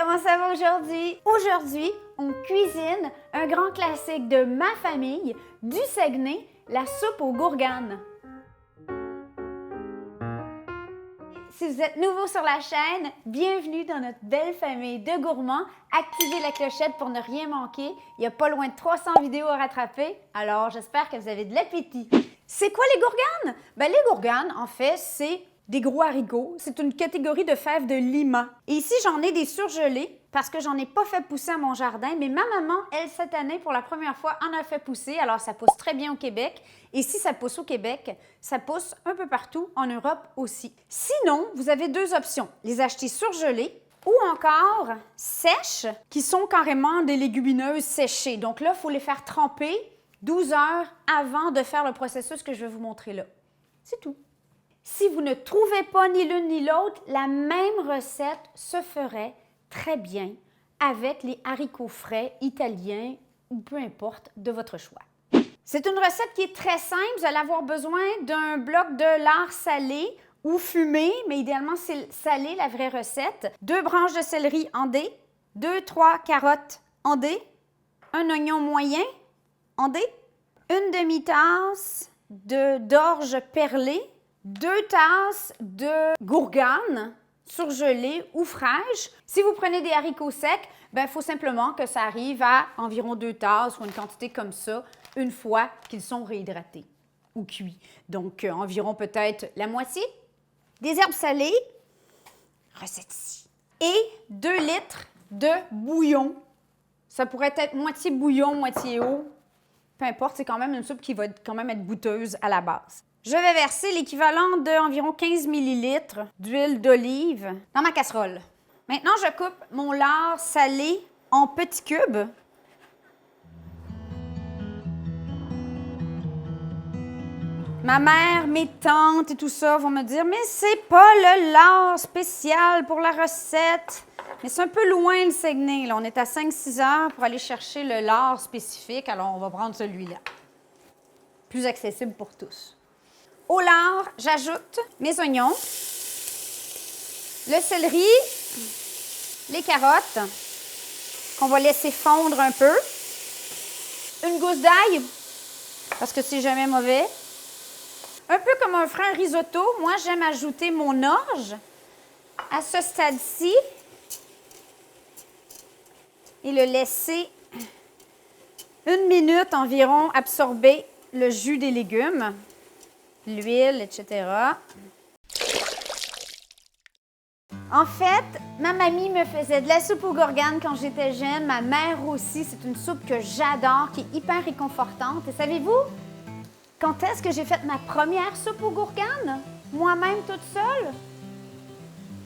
comment ça va aujourd'hui? Aujourd'hui, on cuisine un grand classique de ma famille, du Saguenay, la soupe aux gourganes. Si vous êtes nouveau sur la chaîne, bienvenue dans notre belle famille de gourmands. Activez la clochette pour ne rien manquer. Il y a pas loin de 300 vidéos à rattraper, alors j'espère que vous avez de l'appétit. C'est quoi les gourganes? Les gourganes, en fait, c'est des gros haricots. C'est une catégorie de fèves de Lima. Et ici, j'en ai des surgelés parce que j'en ai pas fait pousser à mon jardin, mais ma maman, elle, cette année, pour la première fois, en a fait pousser. Alors, ça pousse très bien au Québec. Et si ça pousse au Québec, ça pousse un peu partout en Europe aussi. Sinon, vous avez deux options. Les acheter surgelés ou encore sèches, qui sont carrément des légumineuses séchées. Donc là, il faut les faire tremper 12 heures avant de faire le processus que je vais vous montrer là. C'est tout. Si vous ne trouvez pas ni l'une ni l'autre, la même recette se ferait très bien avec les haricots frais italiens ou peu importe de votre choix. C'est une recette qui est très simple. Vous allez avoir besoin d'un bloc de lard salé ou fumé, mais idéalement c'est salé, la vraie recette. 2 branches de céleri en dés, 2-3 carottes en dés, un oignon moyen en dés, une demi-tasse d'orge perlée, 2 tasses de gourganes surgelées ou fraîches. Si vous prenez des haricots secs, il faut simplement que ça arrive à environ 2 tasses ou une quantité comme ça, une fois qu'ils sont réhydratés ou cuits. Donc, environ peut-être la moitié. Des herbes salées, recette ici. Et 2 litres de bouillon. Ça pourrait être moitié bouillon, moitié eau. Peu importe, c'est quand même une soupe qui va quand même être goûteuse à la base. Je vais verser l'équivalent d'environ 15 ml d'huile d'olive dans ma casserole. Maintenant, je coupe mon lard salé en petits cubes. Ma mère, mes tantes et tout ça vont me dire « Mais c'est pas le lard spécial pour la recette. » Mais c'est un peu loin le Saguenay. Là. On est à 5-6 heures pour aller chercher le lard spécifique, alors on va prendre celui-là. Plus accessible pour tous. Au lard, j'ajoute mes oignons, le céleri, les carottes, qu'on va laisser fondre un peu, une gousse d'ail, parce que c'est jamais mauvais. Un peu comme un frein risotto, moi j'aime ajouter mon orge à ce stade-ci et le laisser 1 minute environ absorber le jus des légumes. L'huile, etc. En fait, ma mamie me faisait de la soupe aux gourganes quand j'étais jeune. Ma mère aussi, c'est une soupe que j'adore, qui est hyper réconfortante. Et savez-vous, quand est-ce que j'ai fait ma première soupe aux gourganes? Moi-même, toute seule?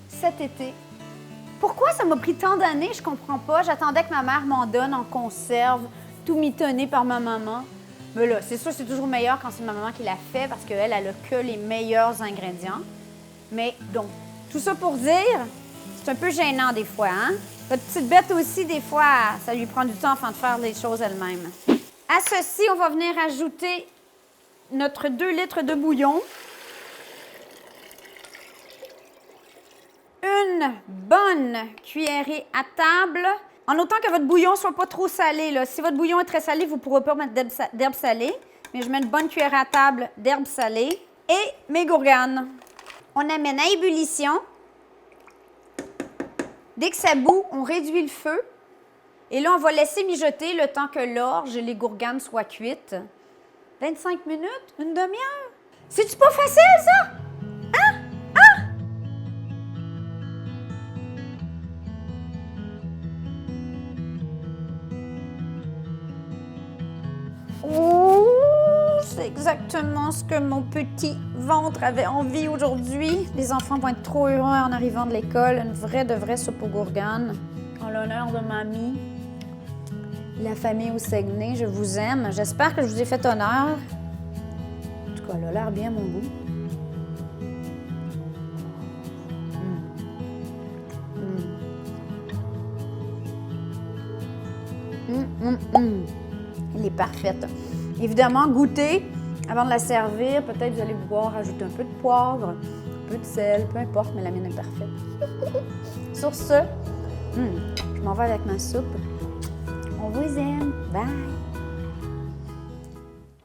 Cet été. Pourquoi ça m'a pris tant d'années? Je comprends pas. J'attendais que ma mère m'en donne en conserve, tout mitonné par ma maman. Mais là, c'est sûr, c'est toujours meilleur quand c'est ma maman qui l'a fait parce qu'elle, elle a que les meilleurs ingrédients. Mais donc, tout ça pour dire, c'est un peu gênant des fois, hein? Votre petite bête aussi, des fois, ça lui prend du temps avant de faire les choses elle-même. À ceci, on va venir ajouter notre 2 litres de bouillon. Une bonne cuillerée à table. En notant que votre bouillon ne soit pas trop salé. Là. Si votre bouillon est très salé, vous ne pourrez pas mettre d'herbes salées. Mais je mets une bonne cuillère à table d'herbes salées. Et mes gourganes. On amène à ébullition. Dès que ça bout, on réduit le feu. Et là, on va laisser mijoter le temps que l'orge et les gourganes soient cuites. 25 minutes? Une demi-heure? C'est-tu pas facile, ça? Hein? Oh, c'est exactement ce que mon petit ventre avait envie aujourd'hui. Les enfants vont être trop heureux en arrivant de l'école. Une vraie de vraie soupe aux gourganes. En l'honneur de mamie, la famille au Saguenay, je vous aime. J'espère que je vous ai fait honneur. En tout cas, elle a l'air bien, mon goût. Elle est parfaite. Évidemment, goûtez avant de la servir. Peut-être vous allez pouvoir ajouter un peu de poivre, un peu de sel, peu importe, mais la mienne est parfaite. Sur ce, Je m'en vais avec ma soupe. On vous aime. Bye!